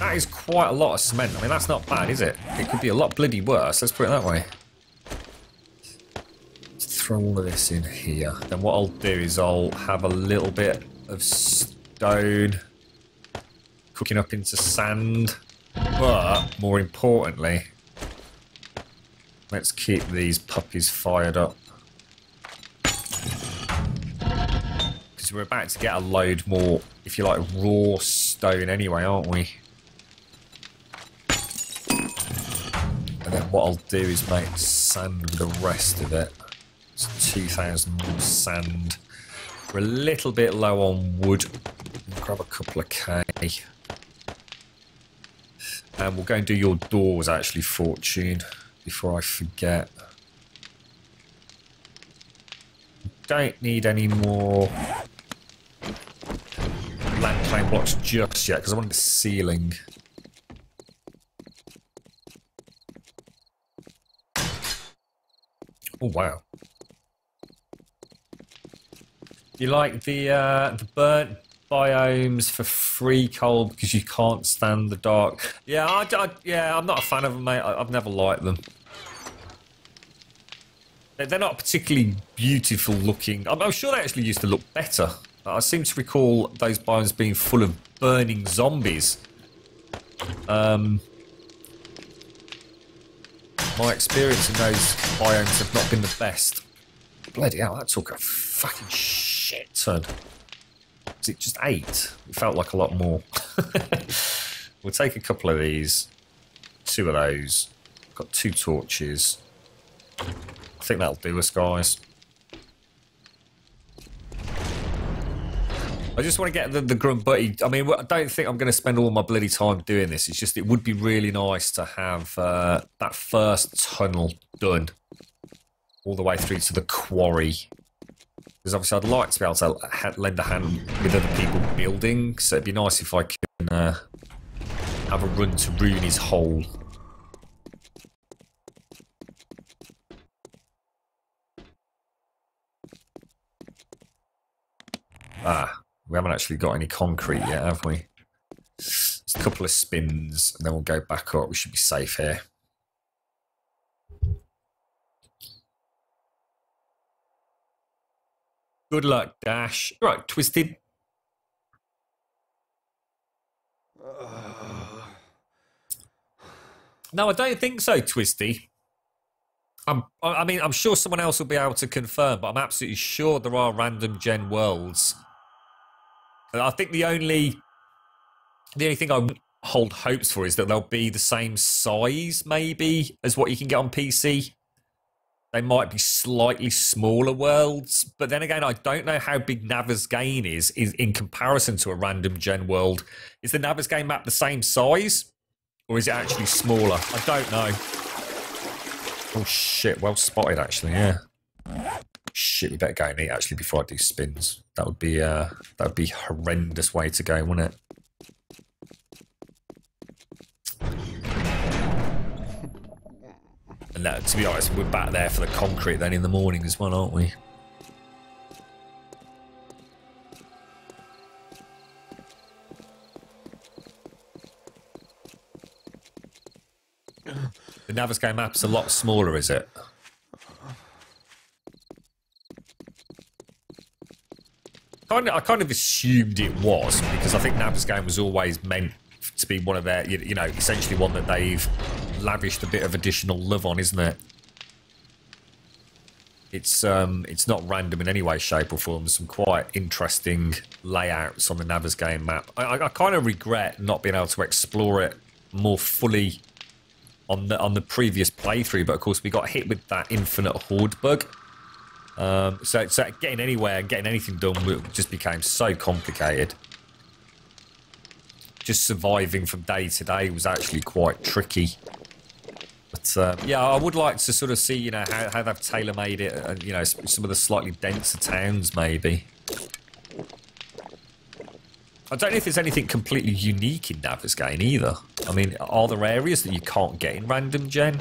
That is quite a lot of cement. I mean, that's not bad, is it? It could be a lot bloody worse. Let's put it that way. Let's throw all of this in here. Then what I'll do is I'll have a little bit of stone cooking up into sand. But, more importantly, let's keep these puppies fired up. Because we're about to get a load more, if you like, raw stone anyway, aren't we? And then what I'll do is make sand with the rest of it. It's 2,000 more sand. We're a little bit low on wood. We'll grab a couple of K. And we'll go and do your doors, actually, Fortune, before I forget. Don't need any more land claim blocks just yet, because I want the ceiling. Oh, wow. You like the burnt biomes for free coal because you can't stand the dark? Yeah, I'm not a fan of them, mate. I've never liked them. They're not particularly beautiful looking. I'm sure they actually used to look better. I seem to recall those biomes being full of burning zombies. My experience in those biomes have not been the best. Bloody hell, that took a fucking shit ton. Was it just 8? It felt like a lot more. We'll take a couple of these. 2 of those. Got 2 torches. I think that'll do us, guys. I just want to get the Grumbutty. I mean, I don't think I'm going to spend all my bloody time doing this. It's just, it would be really nice to have that first tunnel done all the way through to the quarry. Because obviously I'd like to be able to lend a hand with other people building. So it'd be nice if I can have a run to Rooney's hole. We haven't actually got any concrete yet, have we? Just a couple of spins, and then we'll go back up. We should be safe here. Good luck, Dash. Right, Twisted. No, I don't think so, Twisty. I mean, I'm sure someone else will be able to confirm, but I'm absolutely sure there are random gen worlds. I think the only thing I hold hopes for is that they'll be the same size, maybe, as what you can get on PC. They might be slightly smaller worlds, but then again, I don't know how big Navezgane is in comparison to a random gen world. Is the Navezgane map the same size, or is it actually smaller? I don't know. Oh shit! Well spotted, actually. Yeah. Shit, we better go and eat actually before I do spins. That would be a horrendous way to go, wouldn't it? And that, to be honest, we're back there for the concrete then in the morning as well, aren't we? The Navezgane map's a lot smaller, is it? I kind of assumed it was, because I think Navezgane was always meant to be one of their, you know, essentially one that they've lavished a bit of additional love on, isn't it? It's not random in any way, shape or form. There's some quite interesting layouts on the Navezgane map. I kind of regret not being able to explore it more fully on the previous playthrough, but of course we got hit with that infinite horde bug. So getting anywhere and getting anything done just became so complicated. Just surviving from day to day was actually quite tricky. But yeah, I would like to sort of see, you know, how they've tailor-made it, and you know, some of the slightly denser towns maybe. I don't know if there's anything completely unique in Navezgane either. I mean, are there areas that you can't get in random gen?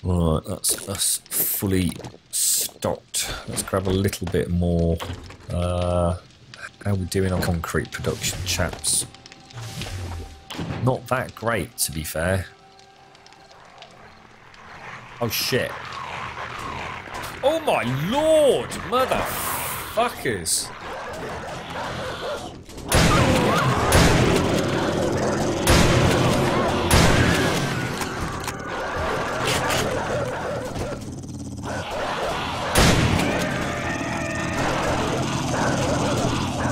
Right, that's us fully stocked. Let's grab a little bit more. How are we doing on concrete production, chaps? Not that great, to be fair. Oh, shit. Oh, my lord! Motherfuckers!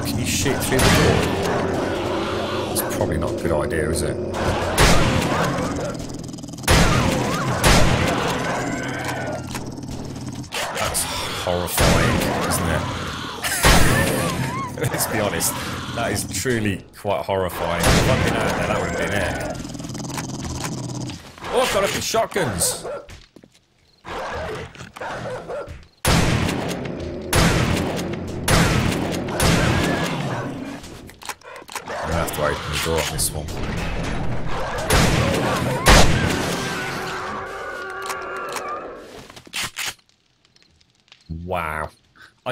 Can you shoot through the door? It's probably not a good idea, is it? That's horrifying, isn't it? Let's be honest, that is truly quite horrifying. If I'd been out there, that would have been it. Oh, I've got up the shotguns. I'm gonna have to open the door on this one. Wow. I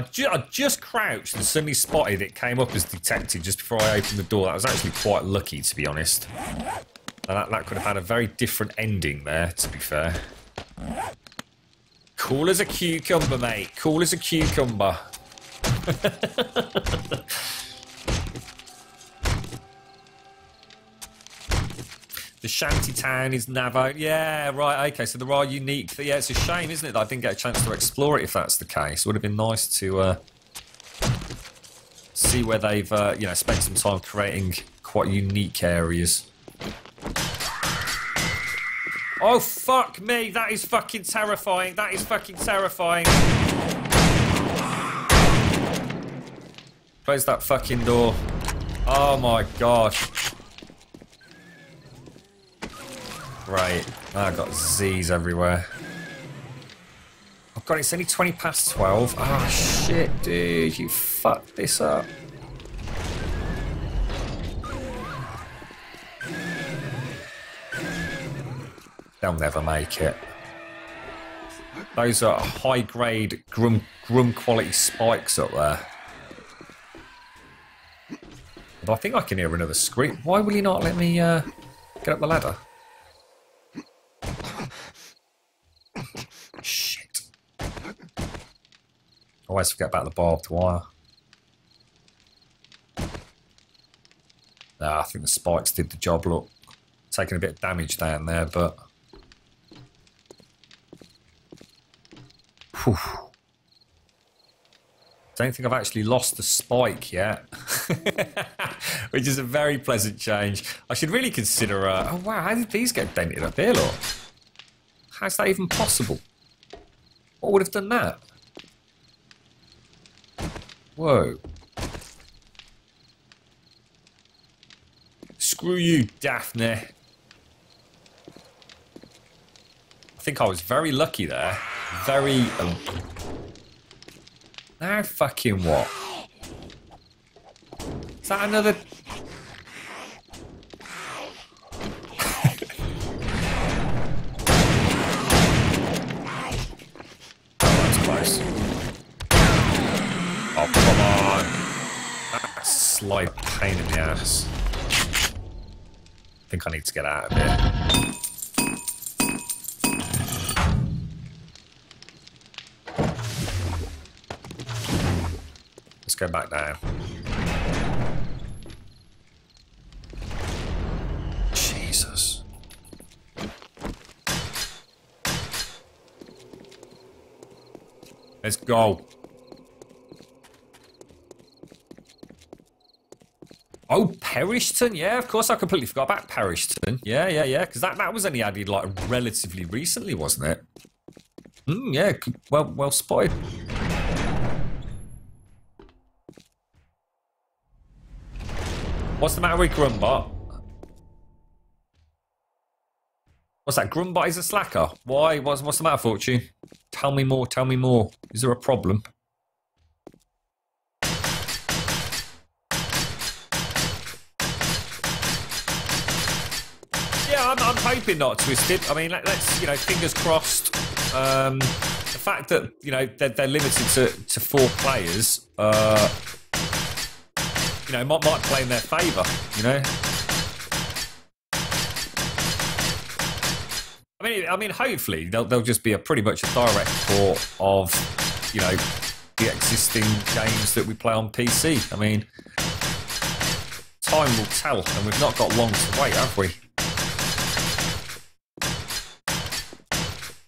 just crouched and suddenly spotted it came up as detected just before I opened the door. That was actually quite lucky, to be honest. And that could have had a very different ending there, to be fair. Cool as a cucumber, mate. Cool as a cucumber. The shanty town is Navo. Yeah, right, okay, so there are unique... Yeah, it's a shame, isn't it, that I didn't get a chance to explore it if that's the case. It would have been nice to see where they've, you know, spent some time creating quite unique areas. Oh, fuck me! That is fucking terrifying. That is fucking terrifying. Close that fucking door. Oh, my God. Right, I've got Z's everywhere. Oh god, it's only 20 past 12. Oh shit, dude, you fucked this up. They'll never make it. Those are high-grade grum quality spikes up there. But I think I can hear another scream. Why will you not let me get up the ladder? Shit. I always forget about the barbed wire. Nah, I think the spikes did the job, look. Taking a bit of damage down there, but... Whew. Don't think I've actually lost the spike yet. Which is a very pleasant change. I should really consider... oh wow, how did these get dented up here, look? How's that even possible? What would have done that? Whoa. Screw you, Daphne. I think I was very lucky there. Very... Now fucking what? Is that another... Oh, come on. That's a slight pain in the ass. I think I need to get out of here. Let's go back down. Jesus. Let's go. Oh, Perishton, yeah, of course, I completely forgot about Perishton. Yeah, because that was only added, like, relatively recently, wasn't it? Yeah, well spotted. What's the matter with Grumbot? What's that? Grumbot is a slacker? Why? What's the matter, Fortune? Tell me more, tell me more. Is there a problem? Yeah, I'm hoping not, Twisted. I mean, let's, you know, fingers crossed. The fact that, you know, they're limited to 4 players, you know, might play in their favour, you know. I mean, hopefully they'll just be pretty much a direct port of, you know, the existing games that we play on PC. I mean, time will tell, and we've not got long to wait, have we?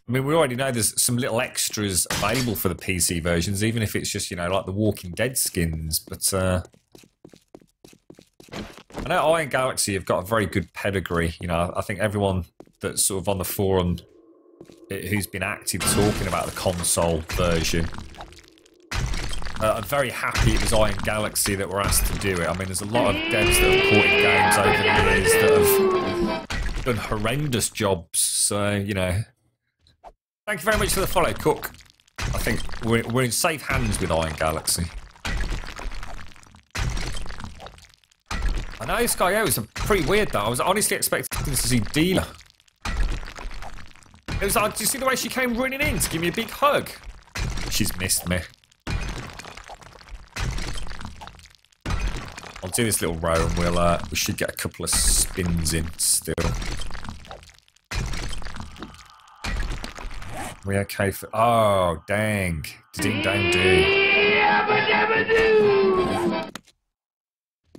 I mean, we already know there's some little extras available for the PC versions, even if it's just, you know, like the Walking Dead skins. But I know Iron Galaxy have got a very good pedigree. You know, I think everyone that's sort of on the forum who's been active talking about the console version, I'm very happy it was Iron Galaxy that were asked to do it. I mean, there's a lot of devs that have ported games over the years that have done horrendous jobs. So, you know, thank you very much for the follow, Cook. I think we're in safe hands with Iron Galaxy. I know this guy, yeah, was pretty weird though. I was honestly expecting to see Dealer. It was like, do you see the way she came running in to give me a big hug? She's missed me. I'll do this little row and we should get a couple of spins in still. Are we okay for... Oh, dang. Ding dang do.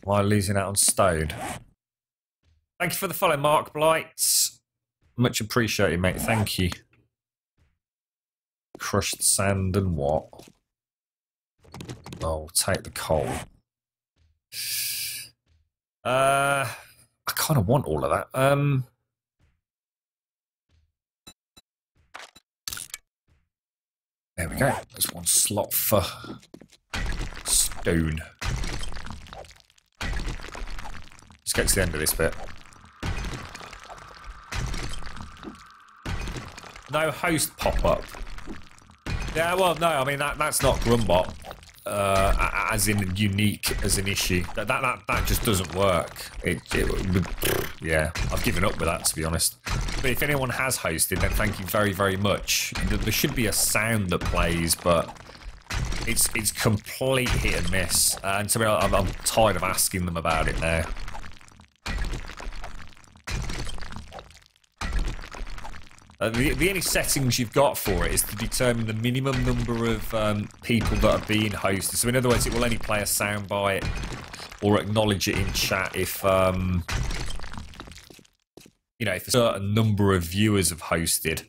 Am I losing out on stone? Thank you for the follow, Mark Blight. Much appreciated, mate. Thank you. Crushed sand and what? Oh, take the coal. I kind of want all of that. There we go. There's one slot for stone. Let's get to the end of this bit. No host pop-up. Yeah, well, no, I mean, that's not Grumbot. As in unique as an issue. That just doesn't work. Yeah, I've given up with that, to be honest. But if anyone has hosted, then thank you very, very much. There should be a sound that plays, but it's complete hit and miss. And to be honest, I'm tired of asking them about it now. The only settings you've got for it is to determine the minimum number of people that are being hosted. So in other words, it will only play a soundbite or acknowledge it in chat if, you know, if a certain number of viewers have hosted.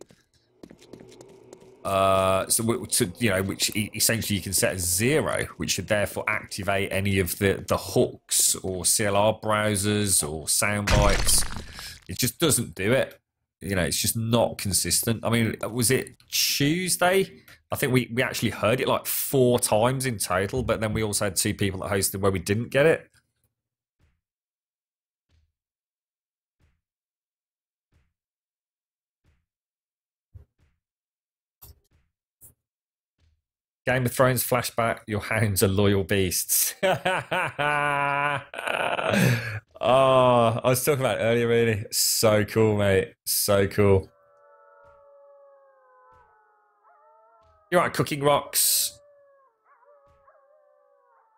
You know, which essentially you can set as 0, which should therefore activate any of the hooks or CLR browsers or soundbites. It just doesn't do it. You know, it's just not consistent. I mean, was it Tuesday? I think we actually heard it like 4 times in total, but then we also had 2 people that hosted where we didn't get it. Game of Thrones flashback, your hounds are loyal beasts. Oh, I was talking about it earlier, really. So cool, mate. So cool. You're right, Cooking Rocks.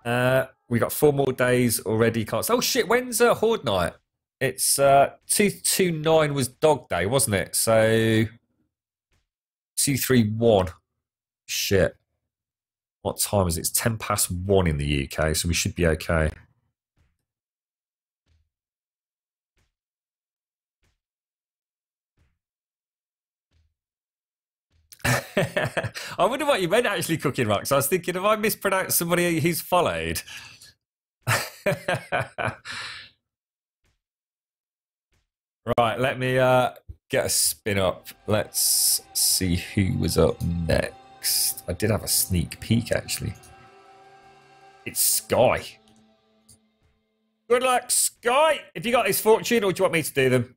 We got 4 more days already. Oh, shit, when's Horde Night? It's 229 was Dog Day, wasn't it? So 231. Shit. What time is it? It's 10 past 1 in the UK, so we should be okay. I wonder what you meant actually, Cooking Rocks. I was thinking, have I mispronounced somebody who's followed? Right, let me get a spin up. Let's see who was up next. I did have a sneak peek, actually. It's Sky. Good luck, Sky. Have you got this fortune, or do you want me to do them?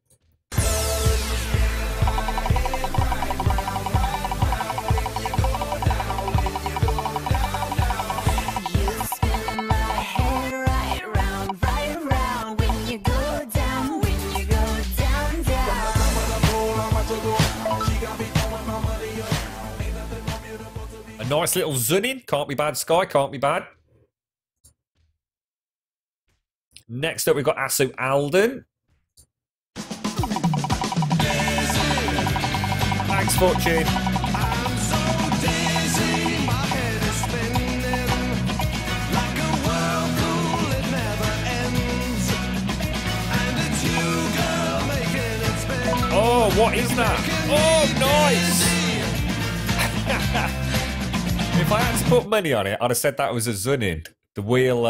Nice little Zunin. Can't be bad, Sky. Can't be bad. Next up, we've got Asu Alden. Thanks, Fortune. I'm so dizzy, my head is spinning like a whirlpool, it never ends. And it's you, girl, making it spin. Oh, what is that? Oh, nice! If I had to put money on it, I'd have said that was a Zunin. The wheel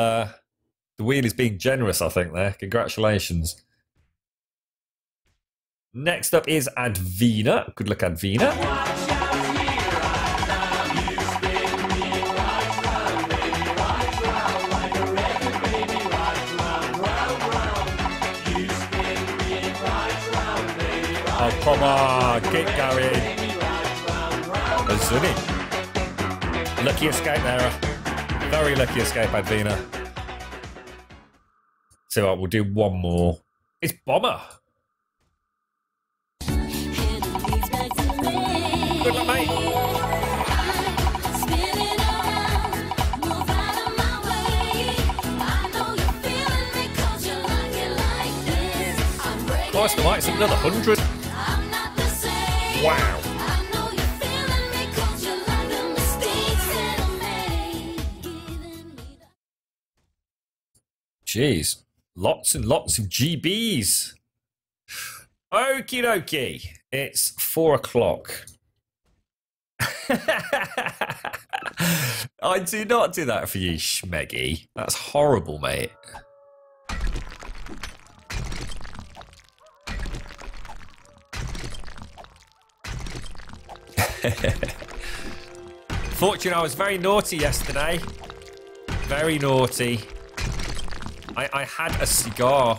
is being generous, I think, there. Congratulations. Next up is Advina. Good luck, Advina. Oh, come on. Keep going. A Zunin. Lucky escape there. Very lucky escape, Advina. So what, we'll do one more. It's Bomber. Good luck, mate. Nice, the it's another 100. Wow. Jeez. Lots and lots of GBs. Okie dokie. It's 4 o'clock. I do not do that for you, Schmeggy. That's horrible, mate. Fortune, I was very naughty yesterday. Very naughty. I had a cigar.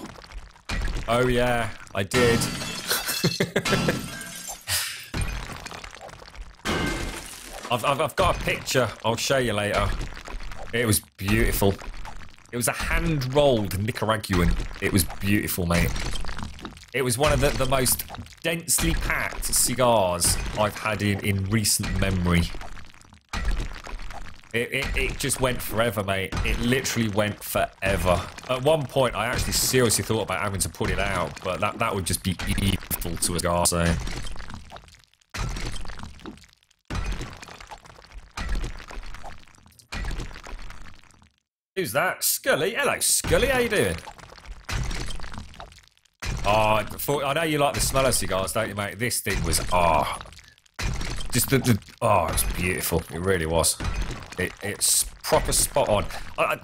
Oh yeah, I did. I've got a picture. I'll show you later. It was beautiful. It was a hand-rolled Nicaraguan. It was beautiful, mate. It was one of the most densely packed cigars I've had in recent memory. It just went forever, mate. It literally went forever. At one point, I actually seriously thought about having to put it out, but that would just be evil to a cigar, so... Who's that? Scully? Hello, Scully. How you doing? Oh, I know you like the smell of cigars, don't you, mate? This thing was, just oh, it's beautiful. It really was. It's proper spot on.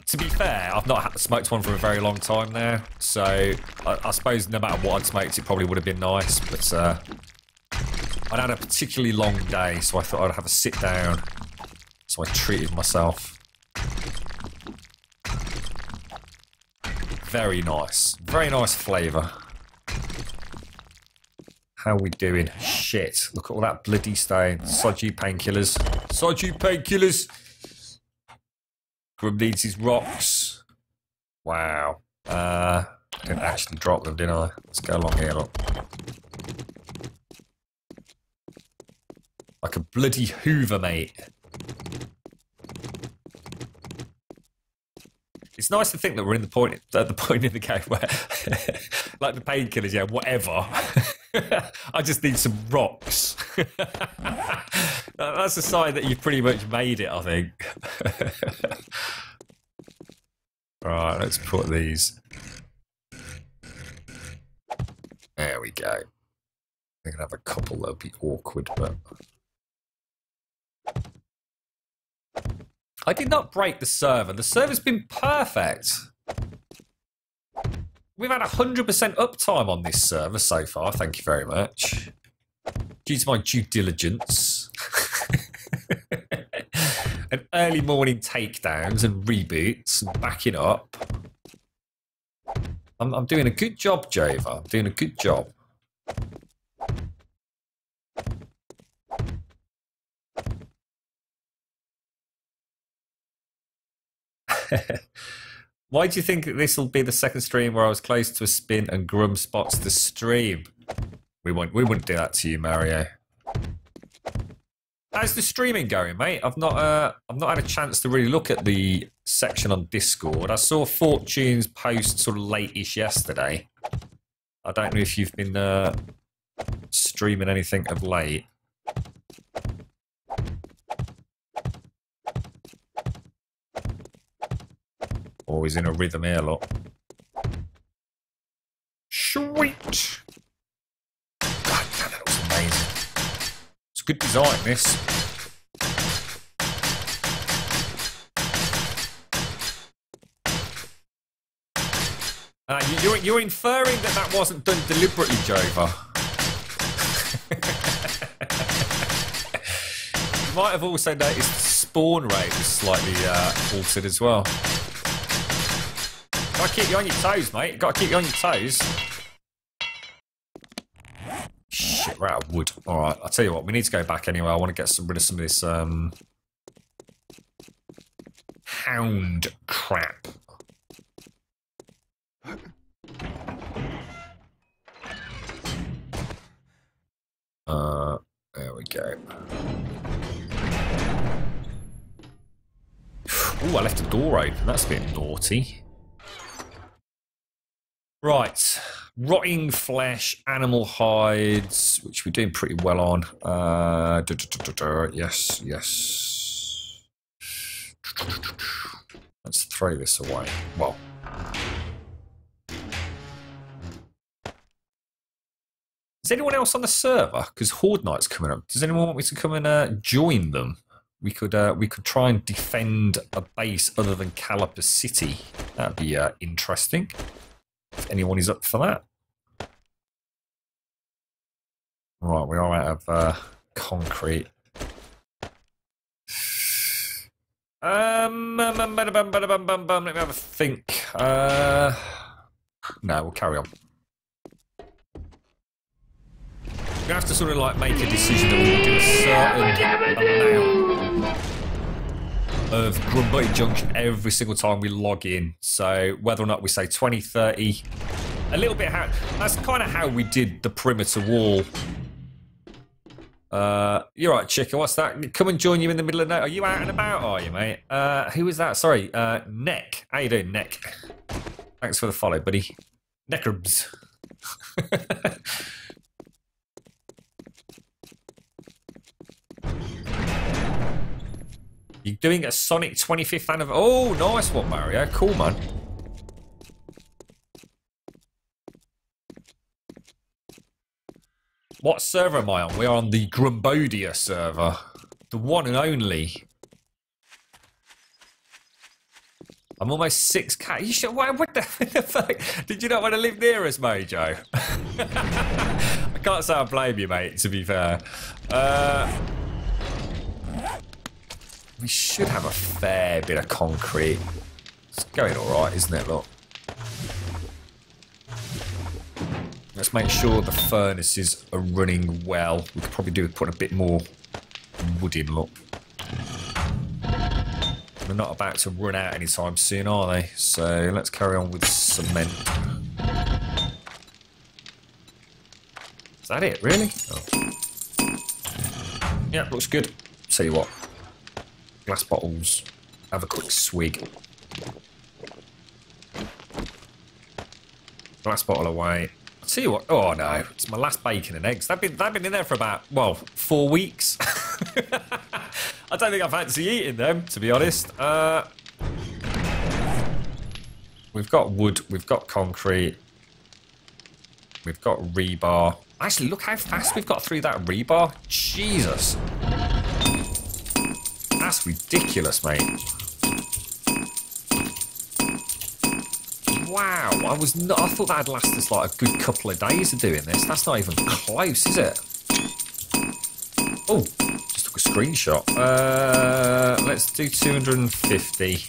To be fair, I've not smoked one for a very long time now, so I suppose no matter what I'd smoked, it probably would have been nice. But I'd had a particularly long day, so I thought I'd have a sit down. So I treated myself. Very nice flavour. How we doing? Shit! Look at all that bloody stain. Sod you painkillers. Sod you painkillers. Grum needs his rocks. Wow. Didn't actually drop them, did I? Let's go along here, look. Like a bloody Hoover, mate. It's nice to think that we're at the point in the game where, like the painkillers, yeah, whatever. I just need some rocks. That's a sign that you've pretty much made it, I think. Right, let's put these. There we go. I'm gonna have a couple that'll be awkward, but I did not break the server. The server's been perfect. We've had 100% uptime on this server so far. Thank you very much. Due to my due diligence. And early morning takedowns and reboots and backing up. I'm doing a good job, Jova. I'm doing a good job. Why do you think this will be the second stream where I was close to a spin and Grum spots the stream? We wouldn't do that to you, Mario. How's the streaming going, mate? I've not had a chance to really look at the section on Discord. I saw Fortune's post sort of late-ish yesterday. I don't know if you've been streaming anything of late. Always in a rhythm here, look. Sweet. God damn, that was amazing. It's good design, this. You're inferring that wasn't done deliberately, Jova. You might have also noticed the spawn rate was slightly altered as well. Gotta keep you on your toes, mate. Gotta keep you on your toes. Shit, we're out of wood. Alright, I'll tell you what, we need to go back anyway. I want to get rid of some of this hound crap. There we go. Ooh, I left the door open. That's a bit naughty. Right. Rotting flesh, animal hides, which we're doing pretty well on. Yes, yes. Let's throw this away. Well. Is anyone else on the server? Because Horde Night's coming up. Does anyone want me to come and join them? We could try and defend a base other than Caliper City. That'd be interesting. If anyone is up for that. Right, we are out of concrete. Let me have a think. No, we'll carry on. We have to sort of like make a decision that we'll do a certain amount of Grumbutty Junction every single time we log in. So whether or not we say 20, 30, a little bit how that's kind of how we did the perimeter wall. You're right, Chica. What's that? Come and join you in the middle of the night. Are you out and about? Are you, mate? Who is that? Sorry, Neck. How you doing, Neck? Thanks for the follow, buddy. Neckrbs. You're doing a Sonic 25th anniversary. Oh, nice one, Mario. Cool, man. What server am I on? We are on the Grumbodia server. The one and only. I'm almost 6K. You should, what the fuck? Did you not want to live near us, Mojo? I can't say I blame you, mate, to be fair. We should have a fair bit of concrete. It's going alright, isn't it, look? Let's make sure the furnaces are running well. We could probably do with putting a bit more wood in, look. They're not about to run out anytime soon, are they? So let's carry on with cement. Is that it, really? Oh. Yeah, looks good. Tell you what. Glass bottles. Have a quick swig. Glass bottle away. I'll tell you what. Oh no, it's my last bacon and eggs. They've been in there for about 4 weeks. I don't think I fancy eating them, to be honest. We've got wood. We've got concrete. We've got rebar. Actually, look how fast we've got through that rebar. Jesus. That's ridiculous, mate. Wow, I thought that'd last us like a good couple of days of doing this. That's not even close, is it? Oh, just took a screenshot. Let's do 250.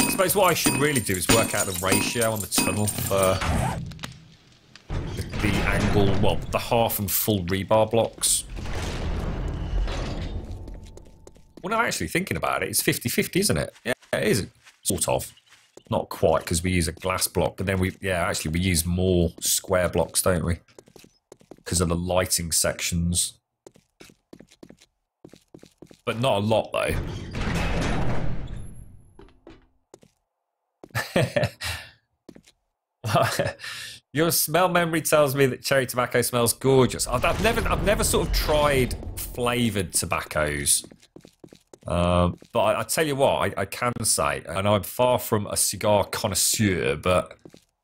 I suppose what I should really do is work out the ratio on the tunnel for the angle, well, the half and full rebar blocks. Well, no, actually, thinking about it, it's 50-50, isn't it? Yeah, it is. Sort of. Not quite, because we use a glass block, but then we use more square blocks, don't we? because of the lighting sections. But not a lot, though. Your smell memory tells me that cherry tobacco smells gorgeous. I've never sort of tried flavoured tobaccos. But I tell you what, I can say, and I'm far from a cigar connoisseur, but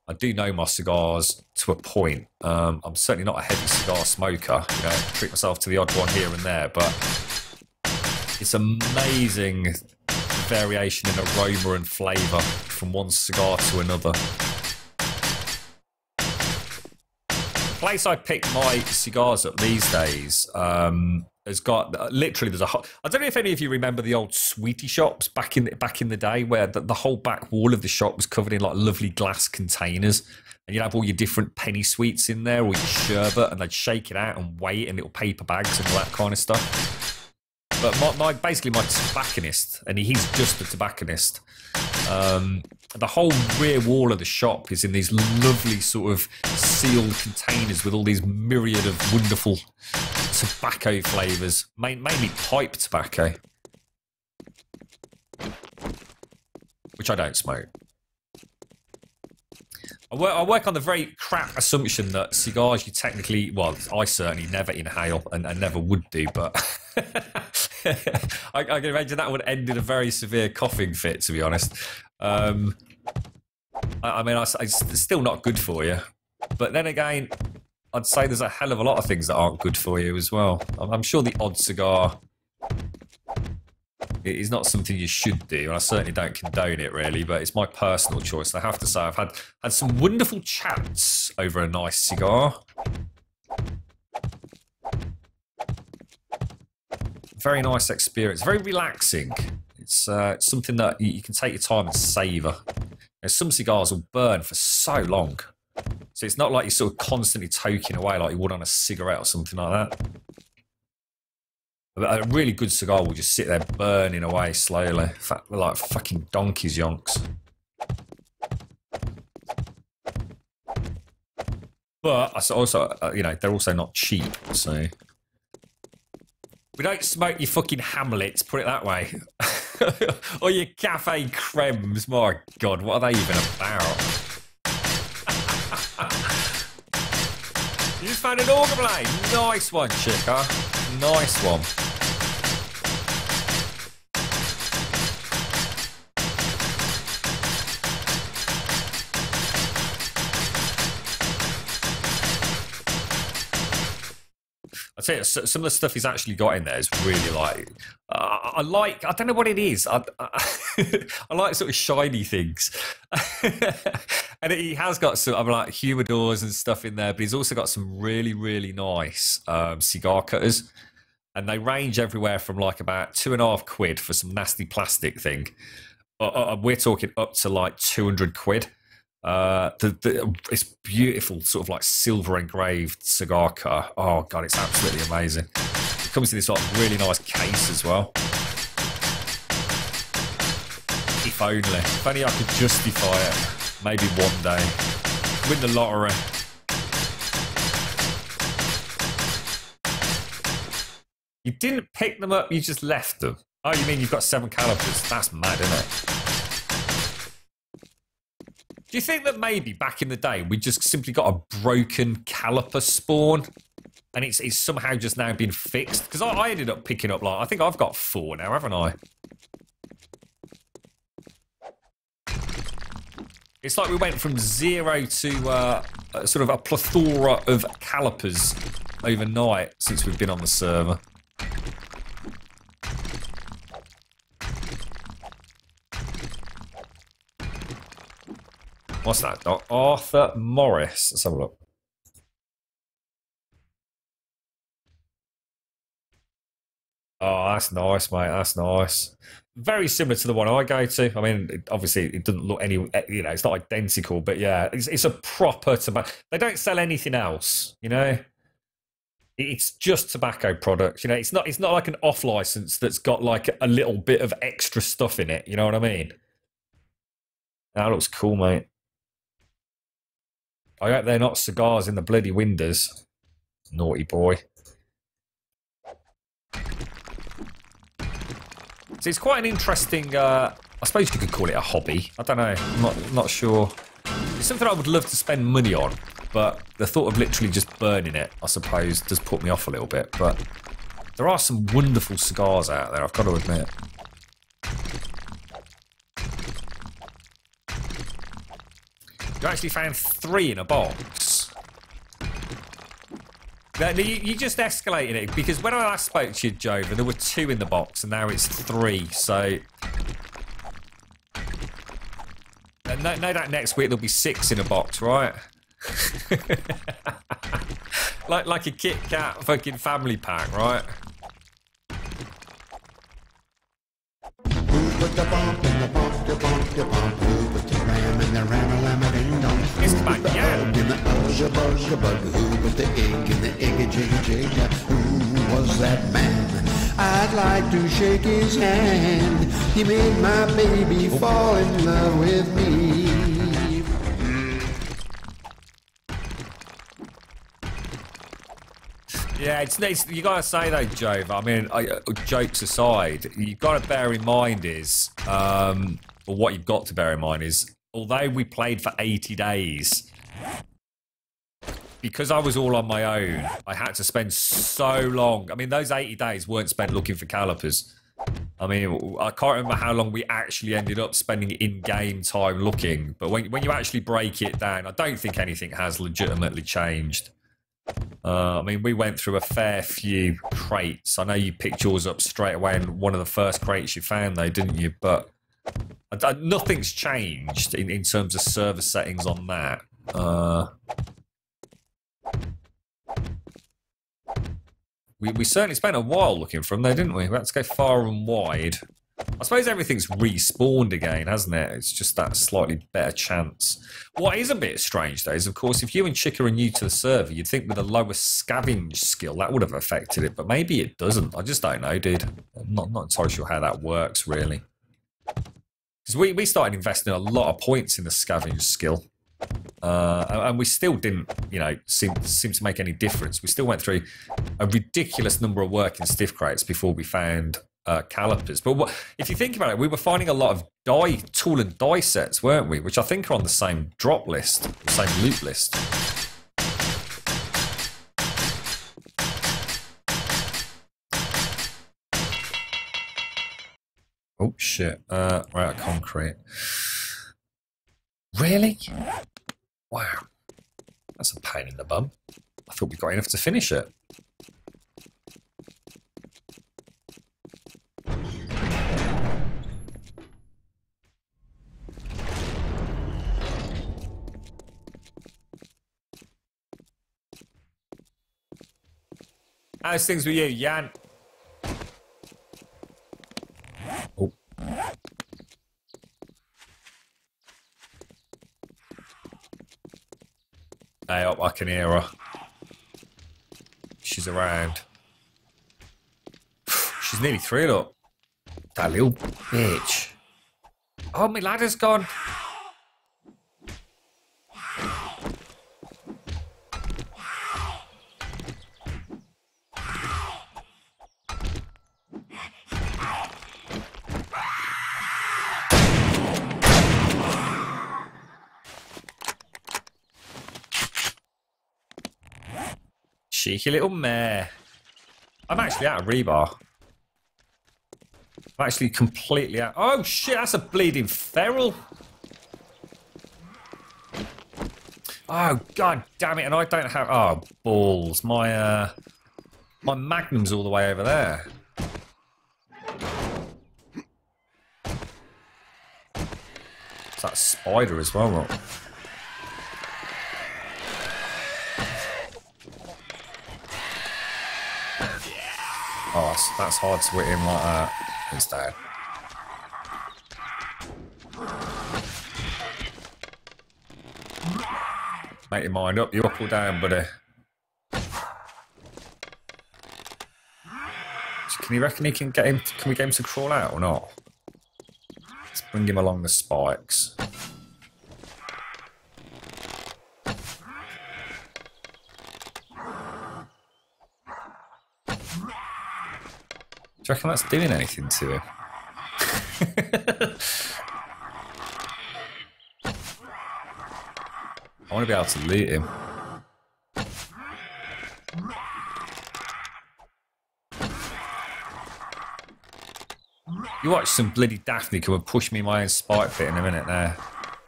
I do know my cigars to a point. I'm certainly not a heavy cigar smoker. You know, I treat myself to the odd one here and there, but it's amazing variation in aroma and flavour from one cigar to another. The place I pick my cigars up these days has got literally there's a. I don't know if any of you remember the old sweetie shops back in the day, where the whole back wall of the shop was covered in like lovely glass containers, and you'd have all your different penny sweets in there, or your sherbet, and they'd shake it out and weigh it in little paper bags and all that kind of stuff. But basically my tobacconist, and he's just a tobacconist. The whole rear wall of the shop is in these lovely sort of sealed containers with all these myriad of wonderful tobacco flavours, mainly pipe tobacco, which I don't smoke. I work on the very crap assumption that cigars you technically, well, I certainly never inhale and never would do, but I can imagine that would end in a very severe coughing fit, to be honest. I mean, it's still not good for you. But then again, I'd say there's a hell of a lot of things that aren't good for you as well. I'm sure the odd cigar is not something you should do, and I certainly don't condone it, really, but it's my personal choice. And I have to say, I've had some wonderful chats over a nice cigar. Very nice experience, very relaxing. It's something that you can take your time and savour. Some cigars will burn for so long, so it's not like you're sort of constantly toking away like you would on a cigarette or something like that. A really good cigar will just sit there burning away slowly, like fucking donkey's yonks. But also, you know, they're also not cheap, so we don't smoke your fucking Hamlets, put it that way, or your Cafe Cremes. My God, what are they even about? You just found an organ blade. Nice one, chica. Nice one. I'd say some of the stuff he's actually got in there is really like, I don't know what it is. I like sort of shiny things. And he has got some like humidors and stuff in there, but he's also got some really, really nice cigar cutters. And they range everywhere from like about £2.50 for some nasty plastic thing. We're talking up to like 200 quid. It's beautiful, sort of like silver engraved cigar cutter. Oh God, it's absolutely amazing. It comes in this like really nice case as well. If only I could justify it. Maybe one day. Win the lottery. You didn't pick them up, you just left them. Oh, you mean you've got 7 calipers? That's mad, isn't it? Do you think that maybe back in the day we just simply got a broken caliper spawn and it's somehow just now been fixed? Because I ended up picking up, like, I think I've got 4 now, haven't I? It's like we went from 0 to sort of a plethora of calipers overnight since we've been on the server. What's that? Arthur Morris. Let's have a look. Oh, that's nice, mate. That's nice. Very similar to the one I go to. I mean, obviously, it doesn't look any, you know, it's not identical, but yeah, it's a proper tobacco. They don't sell anything else, you know? It's just tobacco products, you know? It's not like an off license that's got like a little bit of extra stuff in it, you know what I mean? That looks cool, mate. I hope they're not cigars in the bloody windows. Naughty boy. So it's quite an interesting, I suppose you could call it a hobby. I don't know, I'm not sure. It's something I would love to spend money on, but the thought of literally just burning it, I suppose, does put me off a little bit. But there are some wonderful cigars out there, I've got to admit. You actually found 3 in a box. You just escalated it, because when I last spoke to you, Jova, there were 2 in the box, and now it's 3, so... No doubt next week there'll be 6 in a box, right? like a Kit Kat fucking family pack, right? Who put the bump in the bump, the bump, the bump? Who put the ram in the ram-a-lam-a-ding-dong? It's Who put the bug in the bug? Who put the egg in the egg-a-jig-a-jig? Who was that man? I'd like to shake his hand. He made my baby fall in love with me. Yeah, it's you gotta say though, Jove. I mean, jokes aside, you've got to bear in mind is, or what you've got to bear in mind is, although we played for 80 days, because I was all on my own, I had to spend so long. I mean, those 80 days weren't spent looking for calipers. I mean, I can't remember how long we actually ended up spending in-game time looking, but when you actually break it down, I don't think anything has legitimately changed. I mean, we went through a fair few crates. I know you picked yours up straight away in one of the first crates you found, though, didn't you? But nothing's changed in terms of server settings on that. We certainly spent a while looking for them, though, didn't we? We had to go far and wide. I suppose everything's respawned again, hasn't it? It's just that slightly better chance. What is a bit strange, though, is, of course, if you and Chica are new to the server, you'd think with a lower scavenge skill, that would have affected it, but maybe it doesn't. I just don't know, dude. I'm not entirely sure how that works, really. Because we started investing a lot of points in the scavenge skill. And we still didn't, you know, seem to make any difference. We still went through a ridiculous number of working stiff crates before we found calipers. But if you think about it, we were finding a lot of tool and die sets, weren't we? Which I think are on the same drop list, same loot list. Oh shit! We're out of concrete. Really? Wow, that's a pain in the bum. I thought we got enough to finish it. How's things with you, Jan? Oh. Hey, up, I can hear her. She's around. She's nearly 3, look. That little bitch. Oh, my ladder's gone. Cheeky little mare. I'm actually out of rebar. I'm actually completely out. Oh shit, that's a bleeding feral. Oh god damn it, and I don't have. Oh balls, my magnum's all the way over there. It's that spider as well, look. Oh, that's hard to hit him like that. He's dead. Make your mind up. You up or down, buddy? Can you reckon he can get him? Can we get him to crawl out or not? Let's bring him along the spikes. you reckon that's doing anything to him? I want to be able to loot him. You watch some bloody Daphne come and push me in my own spike pit in a minute now.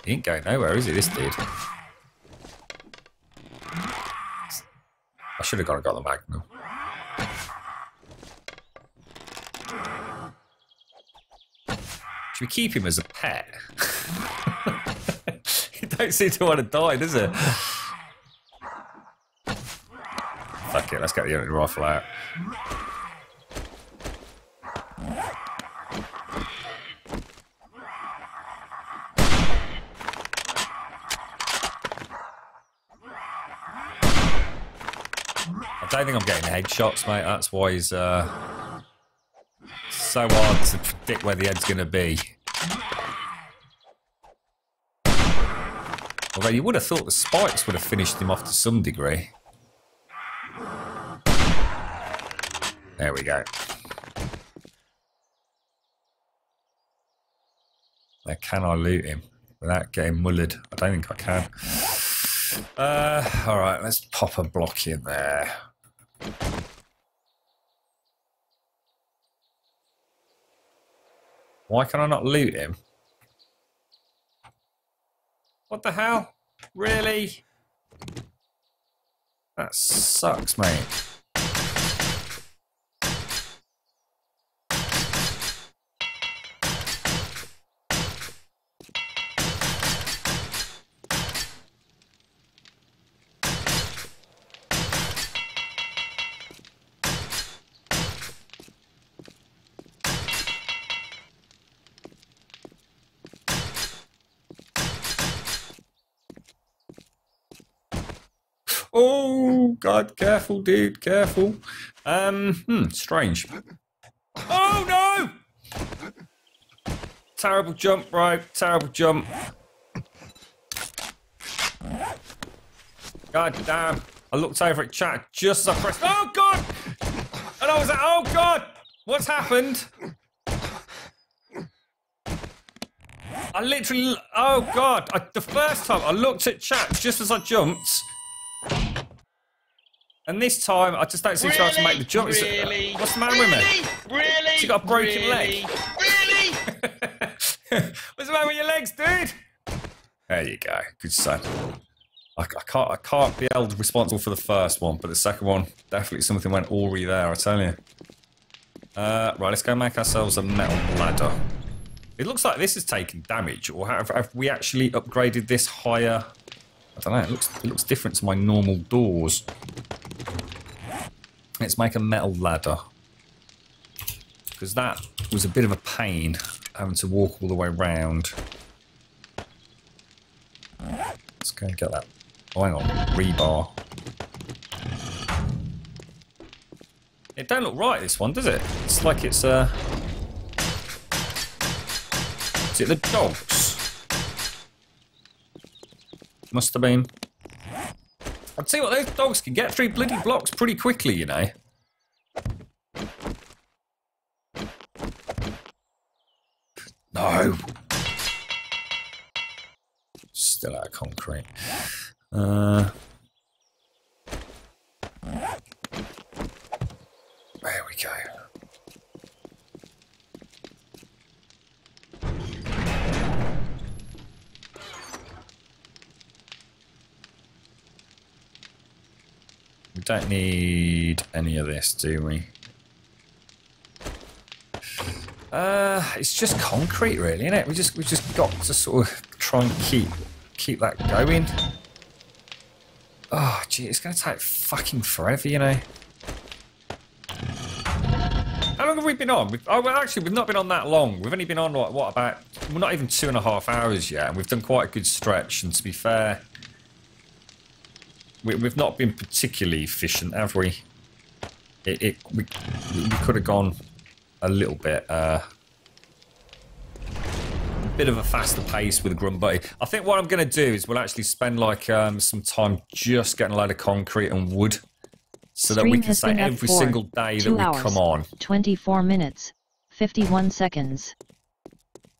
He ain't going nowhere, is he, this dude? I should have gone and got the Magnum. Should we keep him as a pet? He don't seem to want to die, does he? Fuck it, let's get the rifle out. I don't think I'm getting headshots, mate. That's why he's so hard to predict where the head's going to be. Although you would have thought the spikes would have finished him off to some degree. There we go. Now, can I loot him without getting mullered? I don't think I can. Alright, let's pop a block in there. Why can I not loot him? What the hell? Really? That sucks, mate. Oh, God, careful, dude, careful. Strange. Oh, no! Terrible jump, bro, terrible jump. God damn. I looked over at chat just as I pressed... Oh, God! And I was like, oh, God! What's happened? I literally... Oh, God. The first time I looked at chat just as I jumped... And this time, I just don't seem to be able to make the jump. Really? What's the matter with me? Really? She got a broken leg. Really? What's the matter with your legs, dude? There you go. Good son. I can't be held responsible for the first one, but the second one, definitely something went awry there, I tell you. Right, let's go make ourselves a metal ladder. It looks like this has taken damage, or have we actually upgraded this higher? I don't know, it looks different to my normal doors. Let's make a metal ladder. Because that was a bit of a pain, having to walk all the way around. Let's go and get that. Oh, hang on, rebar. It don't look right, this one, does it? It's like it's is it the dogs? Must have been. I'd tell you what, those dogs can get through bloody blocks pretty quickly, you know. No. Still out of concrete. There we go. We don't need any of this, do we? It's just concrete, really, isn't it? We just got to sort of try and keep that going. Oh, gee, it's going to take fucking forever, you know. How long have we been on? We've not been on that long. We've only been on, what about... We're not even 2.5 hours yet, and we've done quite a good stretch, and to be fair... We've not been particularly efficient, have we? We could have gone a little bit... bit of a faster pace with Grumbutty. I think what I'm going to do is we'll actually spend like some time just getting a load of concrete and wood so that we Stream can has say been up every for single day that 2 we hours, come on. 24 minutes, 51 seconds.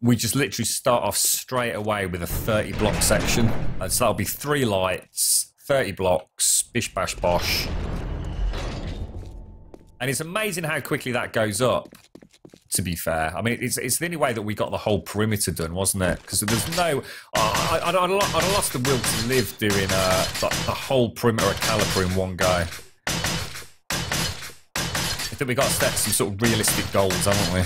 We just literally start off straight away with a 30 block section. And so that'll be 3 lights, 30 blocks, bish bash bosh. And it's amazing how quickly that goes up, to be fair. I mean, it's the only way that we got the whole perimeter done, wasn't it? Because there's no... I'd lost the will to live doing the whole perimeter of Caliper in one go. I think we got to set some sort of realistic goals, haven't we?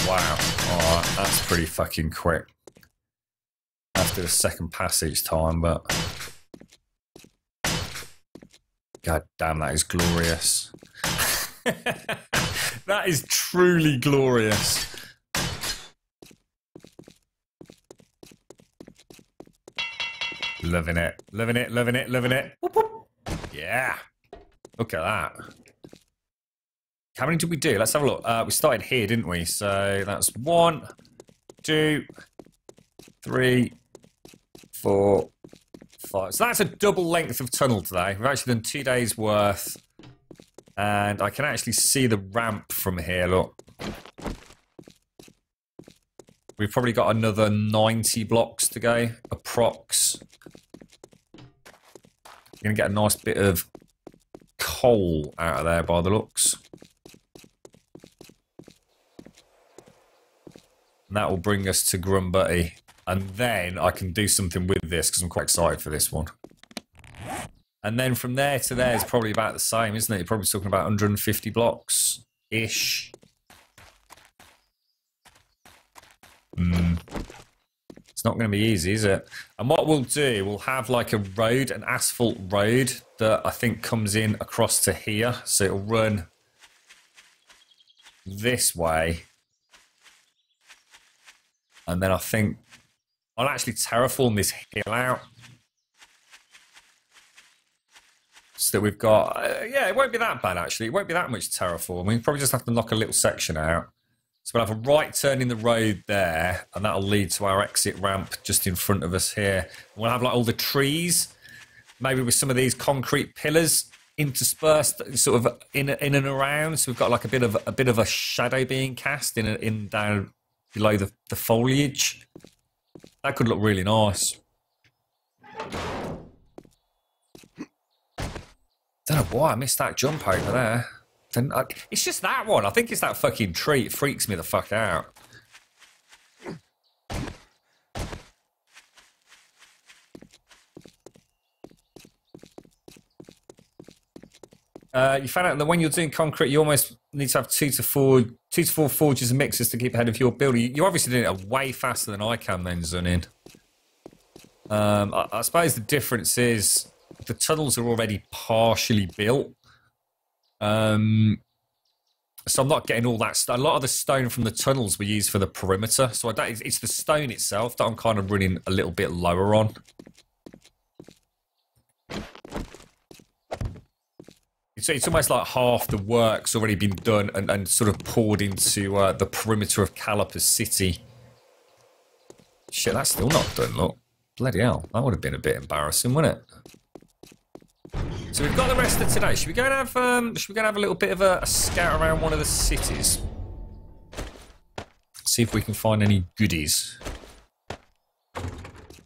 Wow. Alright, that's pretty fucking quick. I have to do a second pass each time, but... God damn, that is glorious. That is truly glorious. Loving it. Loving it, loving it, loving it. Whoop, whoop. Yeah. Look at that. How many did we do? Let's have a look. We started here, didn't we? So that's 1, 2, 3, 4, 5. So that's a double length of tunnel today. We've actually done 2 days worth. And I can actually see the ramp from here, look. We've probably got another 90 blocks to go, approx. You're going to get a nice bit of coal out of there by the looks. And that will bring us to Grumbutty. And then I can do something with this because I'm quite excited for this one. And then from there to there is probably about the same, isn't it? You're probably talking about 150 blocks-ish. It's not going to be easy, is it? And what we'll do, we'll have like a road, an asphalt road that I think comes in across to here. So it'll run this way. And then I think I'll actually terraform this hill out. So that we've got... yeah, it won't be that bad, actually. It won't be that much terraform. We probably just have to knock a little section out. So we'll have a right turn in the road there, and that'll lead to our exit ramp just in front of us here. We'll have like all the trees, maybe with some of these concrete pillars interspersed sort of in and around. So we've got like a bit of a shadow being cast in down below the foliage. That could look really nice. Don't know why I missed that jump over there. It's just that one. I think it's that fucking tree. It freaks me the fuck out. You found out that when you're doing concrete, you almost need to have 2 to 4 forges and mixers to keep ahead of your builder. You're obviously doing it way faster than I can then, Zunin. I suppose the difference is the tunnels are already partially built. So I'm not getting all that. A lot of the stone from the tunnels we use for the perimeter. So it's the stone itself that I'm kind of running a little bit lower on. It's almost like half the work's already been done and sort of poured into the perimeter of Caliper City. Shit, that's still not done, look. Bloody hell, that would have been a bit embarrassing, wouldn't it? So we've got the rest of today. Should we go and have a little bit of a scout around one of the cities? See if we can find any goodies.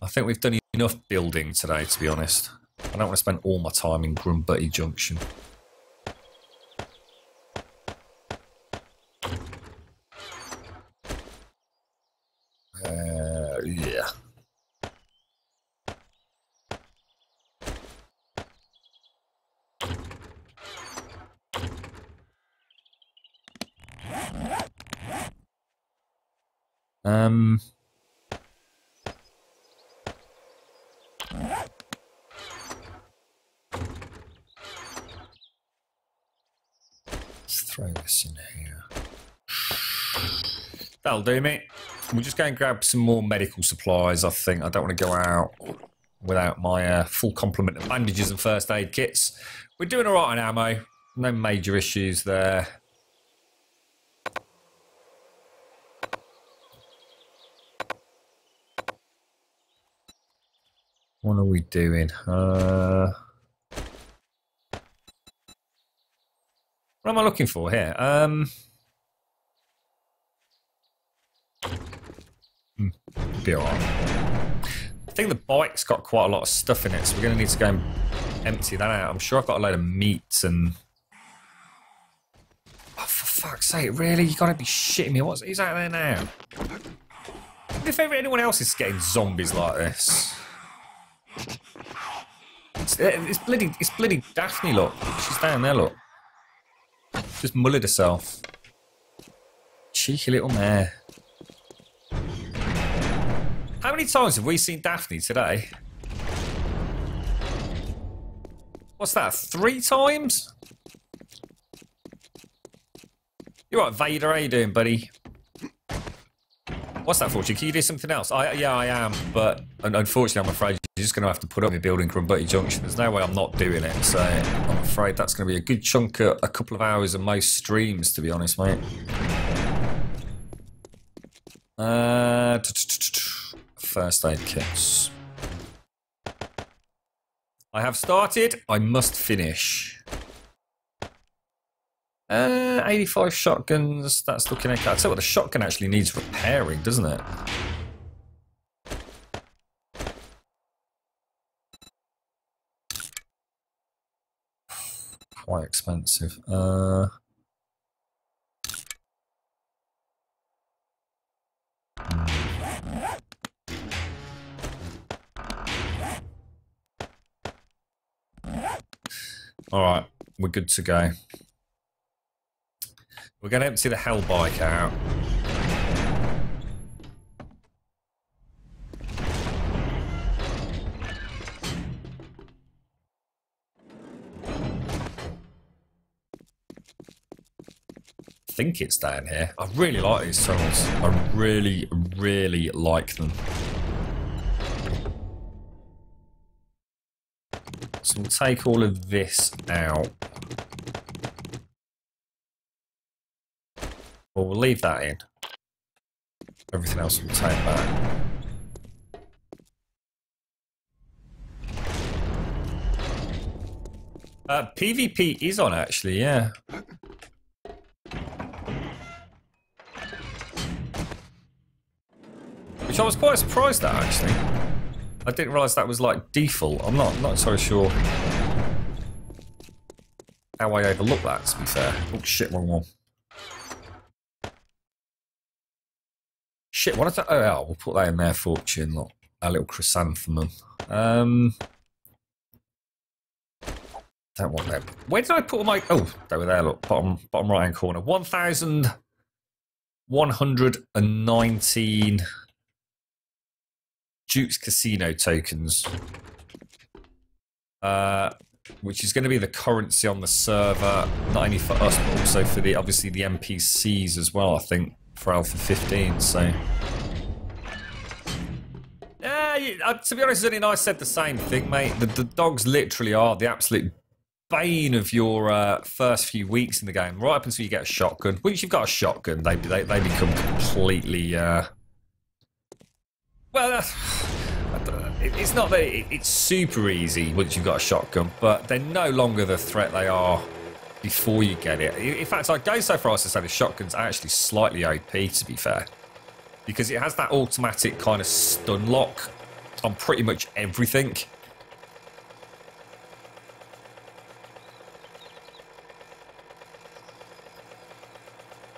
I think we've done enough building today, to be honest. I don't want to spend all my time in Grumbutty Junction. Yeah. Let's throw this in here. That'll do, mate. We'll just go and grab some more medical supplies, I think. I don't want to go out without my full complement of bandages and first aid kits. We're doing all right on ammo. No major issues there. What are we doing? What am I looking for here? Be alright. I think the bike's got quite a lot of stuff in it, so we're going to need to go and empty that out. I'm sure I've got a load of meat and... Oh, for fuck's sake, really? You got to be shitting me. Who's out there now? If ever anyone else is getting zombies like this. It's bloody Daphne, look. She's down there, look. Just mullered herself. Cheeky little mare. How many times have we seen Daphne today? What's that, 3 times? You're right, Vader, how you doing, buddy? What's that for? Can you do something else? Yeah, I am, but unfortunately, I'm afraid you're just going to have to put up your building Crumbutty Junction. There's no way I'm not doing it, so I'm afraid that's going to be a good chunk of a couple of hours of most streams, to be honest, mate. First aid kits. I have started. I must finish. 85 shotguns. That's looking okay. I'd say what the shotgun actually needs repairing, doesn't it? Quite expensive. Alright, we're good to go. We're going to empty the hell bike out. I think it's down here. I really like these tunnels. I really, really like them. So we'll take all of this out. Or we'll leave that in. Everything else we'll take back. PvP is on, actually, yeah. Which I was quite surprised at, actually. I didn't realise that was like default. I'm not so sure how I overlooked that, to be fair. Oh shit, wrong one. Shit, what is that? Oh, yeah, we'll put that in there, Fortune. Look, a little chrysanthemum. Don't want them. Where did I put all my... Oh, they were there, look. Bottom right-hand corner. 1,119... Duke's Casino tokens, which is going to be the currency on the server, not only for us but also for the obviously the NPCs as well. I think for Alpha 15. So, yeah, to be honest, Zunny and I said the same thing, mate. The dogs literally are the absolute bane of your first few weeks in the game, right up until you get a shotgun. Once you've got a shotgun, they become completely. Well, it's not that it's super easy once you've got a shotgun, but they're no longer the threat they are before you get it. In fact, I'd go so far as to say the shotgun's actually slightly OP, to be fair, because it has that automatic kind of stun lock on pretty much everything.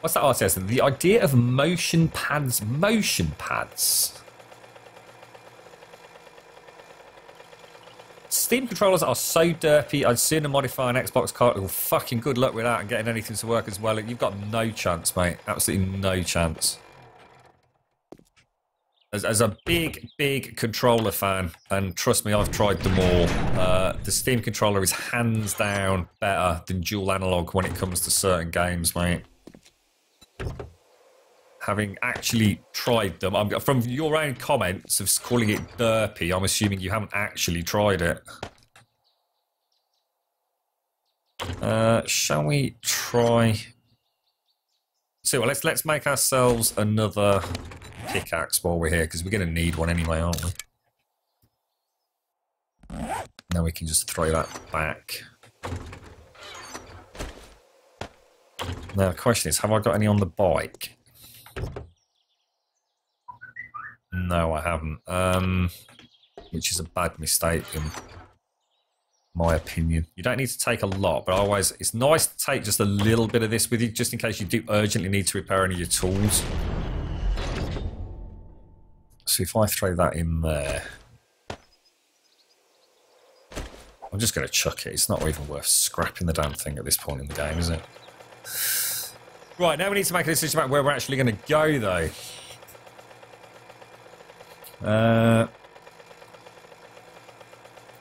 What's that RTS? The idea of motion pads. Steam controllers are so derpy. I'd sooner modify an Xbox card. Well, fucking good luck with that and getting anything to work as well. You've got no chance, mate. Absolutely no chance. As a big controller fan, and trust me, I've tried them all, the Steam controller is hands down better than dual analog when it comes to certain games, mate. having actually tried them. From your own comments of calling it derpy, I'm assuming you haven't actually tried it. Shall we try... So well, let's make ourselves another pickaxe while we're here, because we're going to need one anyway, aren't we? Now we can just throw that back. Now the question is, have I got any on the bike? No, I haven't. Which is a bad mistake in my opinion. You don't need to take a lot, but always it's nice to take just a little bit of this with you, just in case you do urgently need to repair any of your tools. So if I throw that in there, I'm just going to chuck it. It's not even worth scrapping the damn thing at this point in the game, is it? Right, now we need to make a decision about where we're actually going to go, though.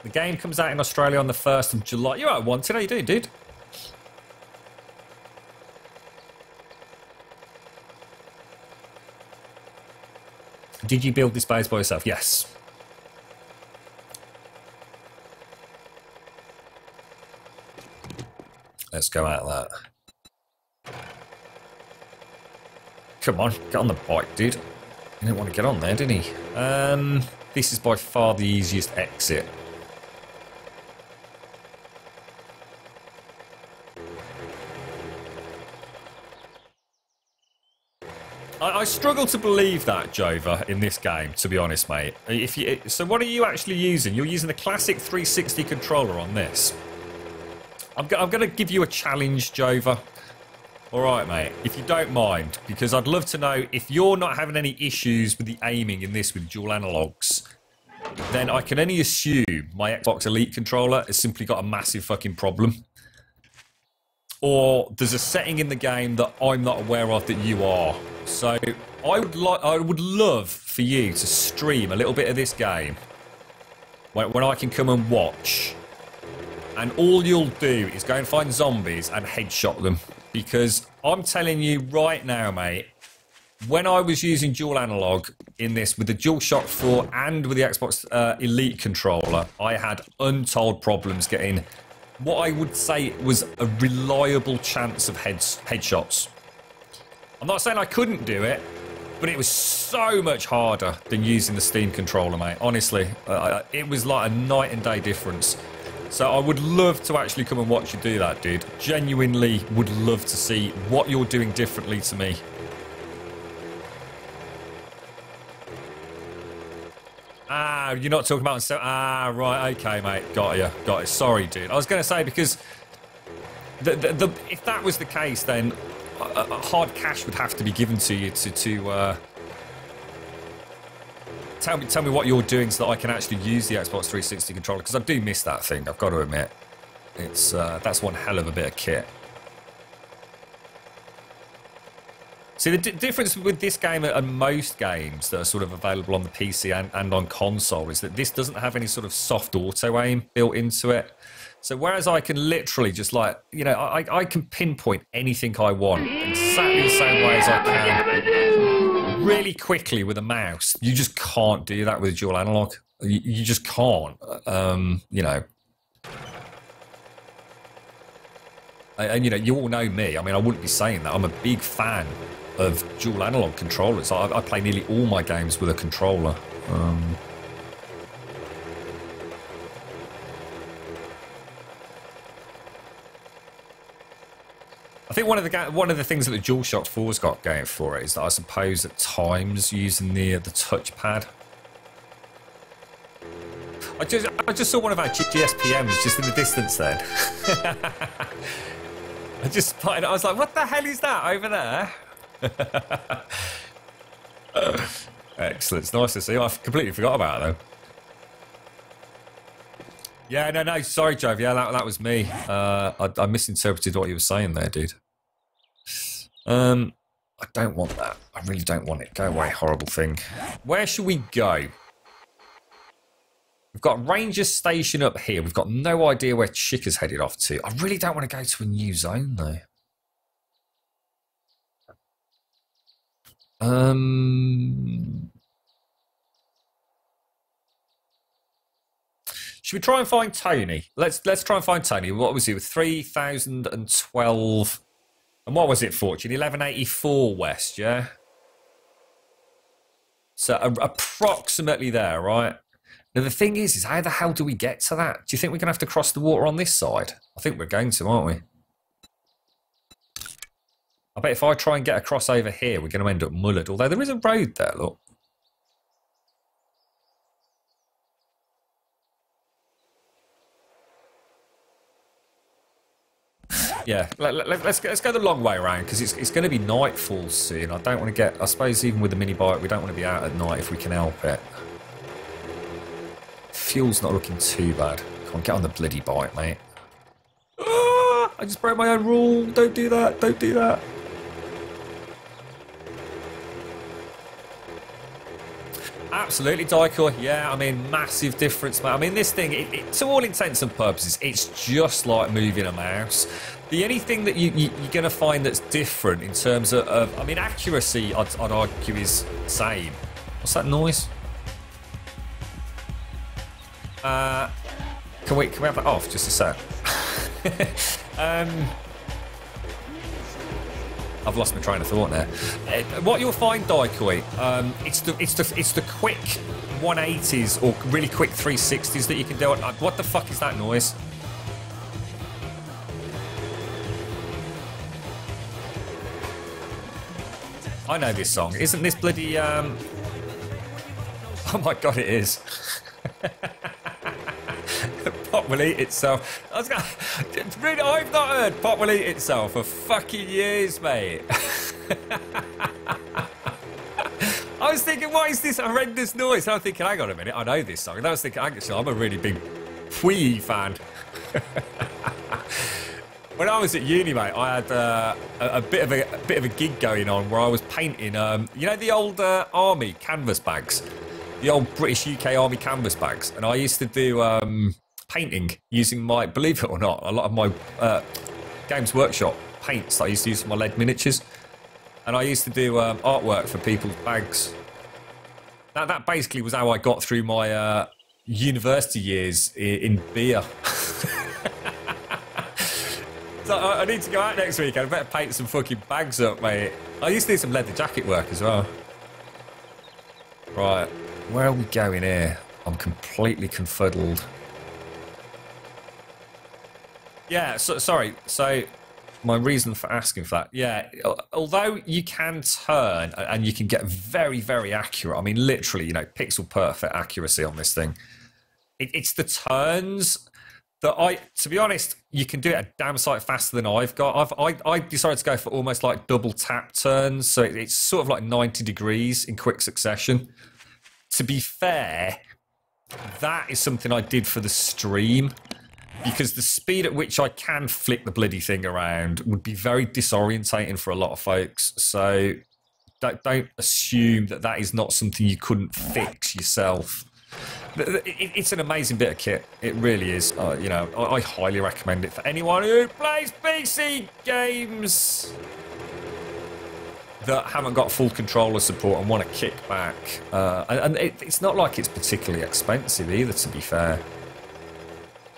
The game comes out in Australia on the 1st of July. You're at one today, you do, dude. Did you build this base by yourself? Yes. Let's go out of that. Come on, get on the bike, dude. He didn't want to get on there, did he? This is by far the easiest exit. I struggle to believe that, Jova, in this game, to be honest, mate. So what are you actually using? You're using the classic 360 controller on this. I'm going to give you a challenge, Jova. All right, mate, if you don't mind, because I'd love to know if you're not having any issues with the aiming in this with dual analogues, then I can only assume my Xbox Elite controller has simply got a massive fucking problem. Or there's a setting in the game that I'm not aware of that you are. So I would love for you to stream a little bit of this game when I can come and watch. And all you'll do is go and find zombies and headshot them. Because I'm telling you right now, mate, when I was using dual analog in this with the DualShock 4 and with the Xbox Elite controller, I had untold problems getting what I would say was a reliable chance of headshots. I'm not saying I couldn't do it, but it was so much harder than using the Steam controller, mate. Honestly, it was like a night and day difference. So I would love to actually come and watch you do that, dude. Genuinely would love to see what you're doing differently to me. Ah, you're not talking about... right, okay, mate. Got you. Sorry, dude. I was going to say, because if that was the case, then hard cash would have to be given to you to tell me what you're doing so that I can actually use the Xbox 360 controller, because I do miss that thing, I've got to admit. It's that's one hell of a bit of kit. See, the difference with this game and most games that are sort of available on the PC and on console is that this doesn't have any sort of soft auto aim built into it. So whereas I can literally just like, you know, I can pinpoint anything I want in exactly the same way as I can really quickly with a mouse, you just can't do that with a dual analog. You just can't, you know. And, you know, you all know me. I mean, I wouldn't be saying that. I'm a big fan of dual analog controllers. I play nearly all my games with a controller. I think one of the things that the DualShock 4's got going for it is that I suppose at times using the touchpad. I just saw one of our GSPMs just in the distance then. I just spotted it. I was like, what the hell is that over there? Excellent. It's nice to see. I completely forgot about it, though. Yeah, no. Sorry, Jove. Yeah, that was me. I misinterpreted what you were saying there, dude. I don't want that. I really don't want it. Go away, horrible thing. Where should we go? We've got Ranger Station up here. We've got no idea where Chicka's headed off to. I really don't want to go to a new zone, though. Should we try and find Tony? Let's try and find Tony. What was it? 3012. And what was it, Fortune? 1184 West, yeah? So approximately there, right? Now the thing is how the hell do we get to that? Do you think we're going to have to cross the water on this side? I think we're going to, aren't we? I bet if I try and get across over here, we're going to end up mullered. Although there is a road there, look. Yeah, let's go the long way around because it's going to be nightfall soon. I don't want to get... I suppose even with the mini bike, we don't want to be out at night if we can help it. Fuel's not looking too bad. Come on, get on the bloody bike, mate. Ah, I just broke my own rule. Don't do that. Don't do that. Absolutely, Daikor. Yeah, I mean, massive difference, man. I mean, this thing, to all intents and purposes, it's just like moving a mouse. The only thing that you're going to find that's different in terms of I mean, accuracy, I'd argue, is the same. What's that noise? Can we have that off just a sec? I've lost my train of thought there. What you'll find, Daikoi, it's the quick 180s or really quick 360s that you can do. What the fuck is that noise? I know this song. Isn't this bloody? Oh my god, it is. Pop will eat itself. Really, I've not heard Pop will eat itself for fucking years, mate. I was thinking, what is this horrendous noise? And I'm thinking, hang on a minute, I know this song. And I was thinking, actually, I'm a really big Pwee fan. When I was at uni, mate, I had a bit of a gig going on where I was painting. You know the old army canvas bags, the old British UK Army canvas bags, and I used to do painting using my, believe it or not, a lot of my Games Workshop paints that I used to use for my lead miniatures, and I used to do artwork for people's bags. That basically was how I got through my university years in beer. So I need to go out next week and I better paint some fucking bags up, mate. I used to do some leather jacket work as well. Right, where are we going here? I'm completely confuddled. Yeah, sorry. So my reason for asking for that, yeah, although you can turn and you can get very, very accurate, I mean, literally, you know, pixel perfect accuracy on this thing. It's the turns that to be honest, you can do it a damn sight faster than I've got. I decided to go for almost like double tap turns, so it's sort of like 90 degrees in quick succession. To be fair, that is something I did for the stream, because the speed at which I can flick the bloody thing around would be very disorientating for a lot of folks. So don't assume that is not something you couldn't fix yourself. It's an amazing bit of kit. It really is. You know, I highly recommend it for anyone who plays PC games that haven't got full controller support and want to kick back. And it's not like it's particularly expensive either, to be fair.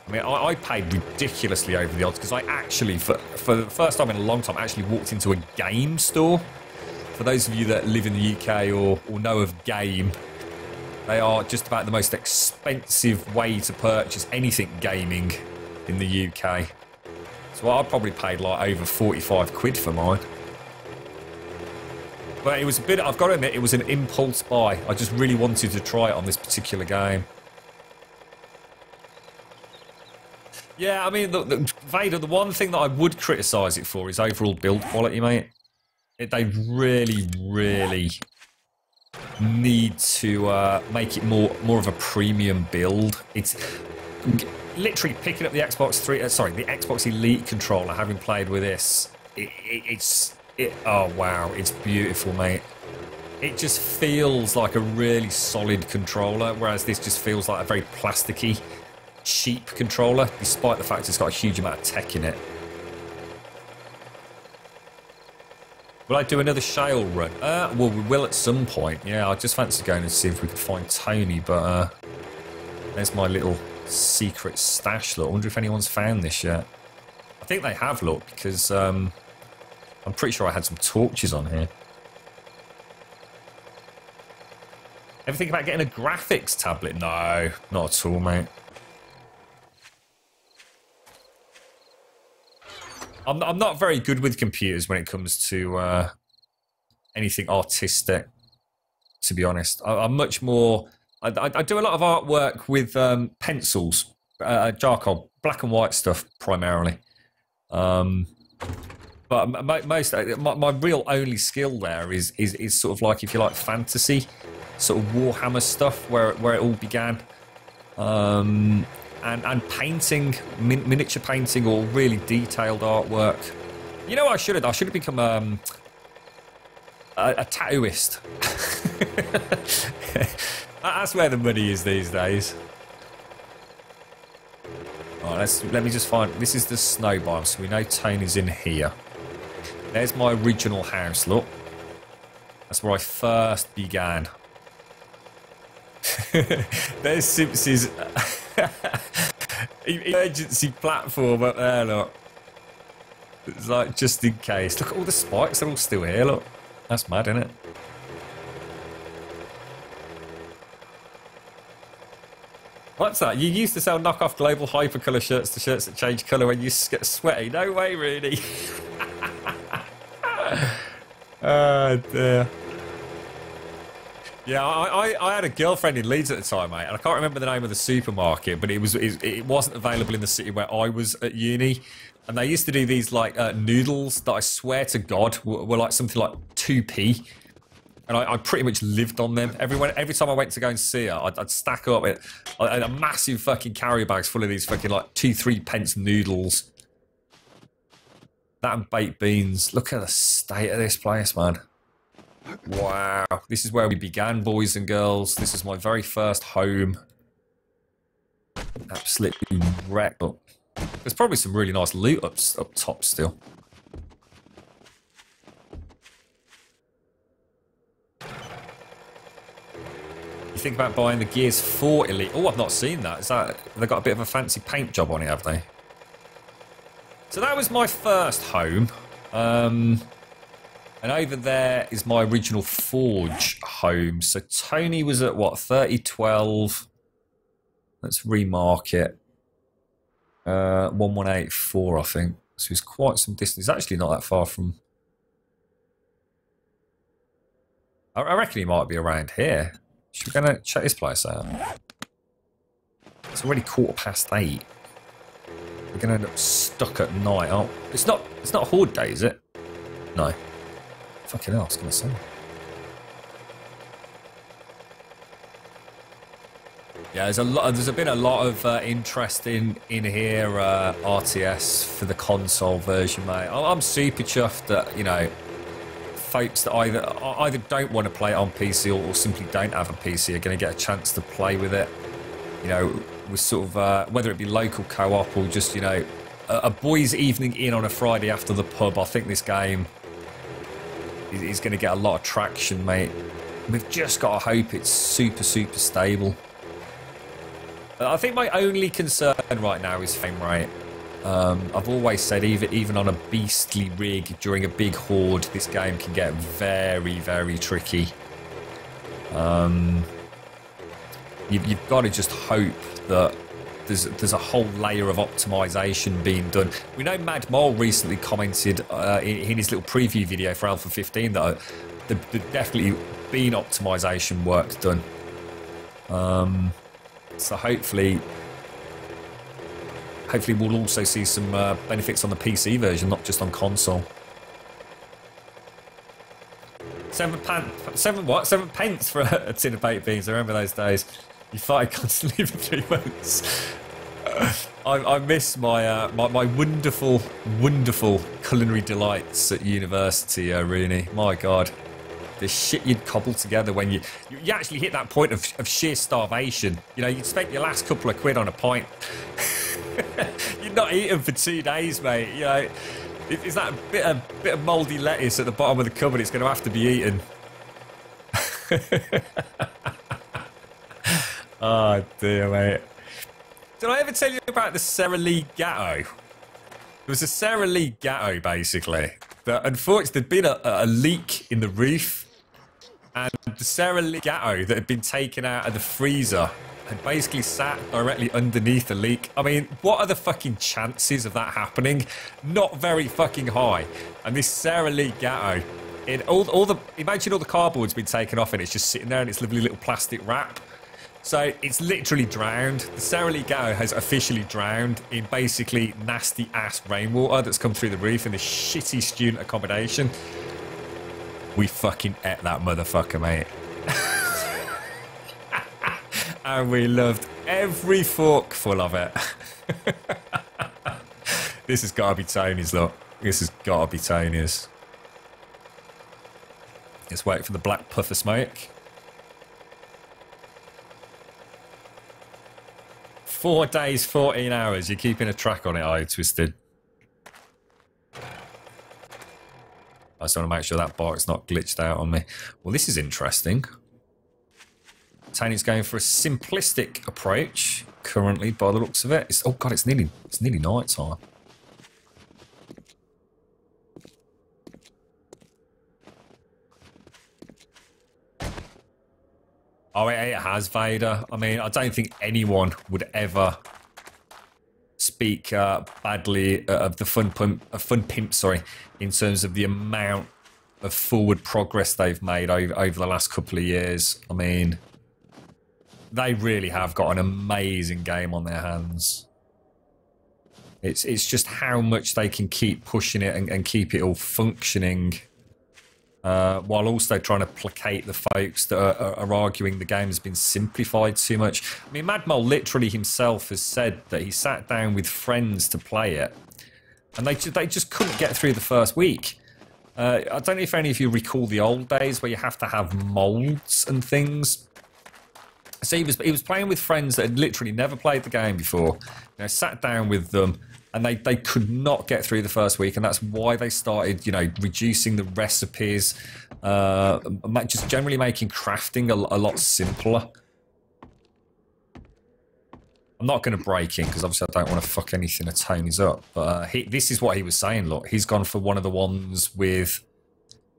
I mean, I paid ridiculously over the odds because I actually, for the first time in a long time, actually walked into a game store. For those of you that live in the UK or know of Game, they are just about the most expensive way to purchase anything gaming in the UK. So I probably paid like over 45 quid for mine. But it was a bit, I've got to admit, it was an impulse buy. I just really wanted to try it on this particular game. Yeah, I mean, Vader, the one thing that I would criticise it for is overall build quality, mate. They really, really need to make it more of a premium build. It's literally picking up the Xbox the Xbox Elite controller, having played with this. Oh wow, it's beautiful, mate. It just feels like a really solid controller, whereas this just feels like a very plasticky, cheap controller, despite the fact it's got a huge amount of tech in it. Will I do another shale run? Well, we will at some point. Yeah, I just fancy going and see if we can find Tony, but there's my little secret stash. Look, I wonder if anyone's found this yet. I think they have, look, because I'm pretty sure I had some torches on here. Ever think about getting a graphics tablet? No, not at all, mate. I'm not very good with computers when it comes to anything artistic, to be honest. I'm much more... I do a lot of artwork with pencils, charcoal, black and white stuff primarily. But most my real only skill there is sort of like, if you like, fantasy, sort of Warhammer stuff, where it all began. And painting, miniature painting, or really detailed artwork. You know what I should have done? I should have become a tattooist. That's where the money is these days. Alright, let me just find... This is the snow biome, so we know Tony's in here. There's my original house, look. That's where I first began. There's Simpson's emergency platform up there, look. It's like, just in case. Look at all the spikes, they're all still here, look. That's mad, isn't it? What's that? You used to sell knockoff global hypercolour shirts to shirts that change colour when you get sweaty. No way, really. Oh, dear. Yeah, I had a girlfriend in Leeds at the time, mate, and I can't remember the name of the supermarket, but it wasn't available in the city where I was at uni. And they used to do these, like, noodles that I swear to God were like something like 2p. And I pretty much lived on them. Every time I went to go and see her, I'd stack up a massive fucking carry bags full of these fucking like 2-3 pence noodles. That and baked beans. Look at the state of this place, man. Wow. This is where we began, boys and girls. This is my very first home. Absolutely wrecked up. There's probably some really nice loot up top still. You think about buying the Gears 4 Elite. Oh, I've not seen that. Is that... They've got a bit of a fancy paint job on it, have they? So that was my first home. And over there is my original Forge home. So Tony was at, what, 3012. Let's remark it. 1184, I think. So it's quite some distance. It's actually not that far from... I reckon he might be around here. Should we go and check this place out? It's already 8:15. We're going to end up stuck at night. Oh, it's not Horde Day, is it? No. Fucking hell, I was going to say. Yeah, there's been a lot of interest in here, RTS for the console version, mate. I'm super chuffed that, you know, folks that either don't want to play it on PC or simply don't have a PC are going to get a chance to play with it. You know, with sort of whether it be local co-op or just, you know, a boys' evening in on a Friday after the pub. I think this game is going to get a lot of traction, mate. We've just got to hope it's super stable. I think my only concern right now is frame rate. I've always said even on a beastly rig during a big horde, this game can get very tricky. You've got to just hope that there's a whole layer of optimization being done. We know Mad Mole recently commented in his little preview video for Alpha 15 that there's definitely been optimization work done. So hopefully we'll also see some benefits on the PC version, not just on console. 7 pence for a tin of baked beans. I remember those days. You fight constantly for 3 months. I miss my my wonderful culinary delights at university, Rooney. My God. The shit you'd cobble together when you actually hit that point of sheer starvation. You know, you'd spent your last couple of quid on a pint. You'd not eaten for 2 days, mate. You know, Is that a bit of mouldy lettuce at the bottom of the cupboard? It's going to have to be eaten. Oh dear, mate. Did I ever tell you about the Sara Lee Gatto? There was a Sara Lee Gatto, basically, that unfortunately there'd been a leak in the roof, and the Sara Lee Gatto that had been taken out of the freezer had basically sat directly underneath the leak. I mean, what are the fucking chances of that happening? Not very fucking high. And this Sara Lee Gatto, imagine all the cardboard's been taken off and it's just sitting there in its lovely little plastic wrap. So it's literally drowned. The Sara Lee Gatto has officially drowned in basically nasty ass rainwater that's come through the roof in this shitty student accommodation. We fucking ate that motherfucker, mate. And we loved every forkful of it. This has got to be Tony's, look. This has got to be Tony's. Let's wait for the black puff of smoke. 4 days, 14 hours. You're keeping a track on it, are you, Twisted? I just want to make sure that bar's not glitched out on me. Well, this is interesting. Tony's going for a simplistic approach currently, by the looks of it. Oh god, it's nearly night time. Oh, it has, Vader. I mean, I don't think anyone would ever speak badly of the Fun Pimp, sorry, in terms of the amount of forward progress they've made over the last couple of years. I mean, they really have got an amazing game on their hands. It's just how much they can keep pushing it and keep it all functioning, while also trying to placate the folks that are arguing the game has been simplified too much. I mean, Madmole literally himself has said that he sat down with friends to play it, and they just couldn't get through the first week. I don't know if any of you recall the old days where you have to have molds and things. So he was playing with friends that had literally never played the game before. You know, sat down with them, and they could not get through the first week, and that's why they started, you know, reducing the recipes, just generally making crafting a lot simpler. I'm not going to break in because obviously I don't want to fuck anything of Tony's up. But this is what he was saying. Look, he's gone for one of the ones with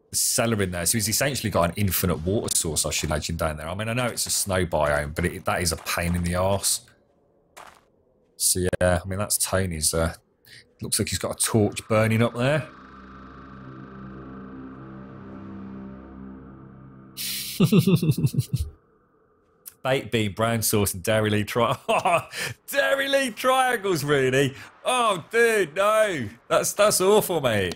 the cellar in there, so he's essentially got an infinite water source, I should imagine, down there. I mean, I know it's a snow biome, but that is a pain in the arse. So yeah, I mean, that's Tony's. Looks like he's got a torch burning up there. Baked bean, brown sauce, and Dairy Lee Dairy Lee triangles, really? Oh, dude, no, that's awful, mate.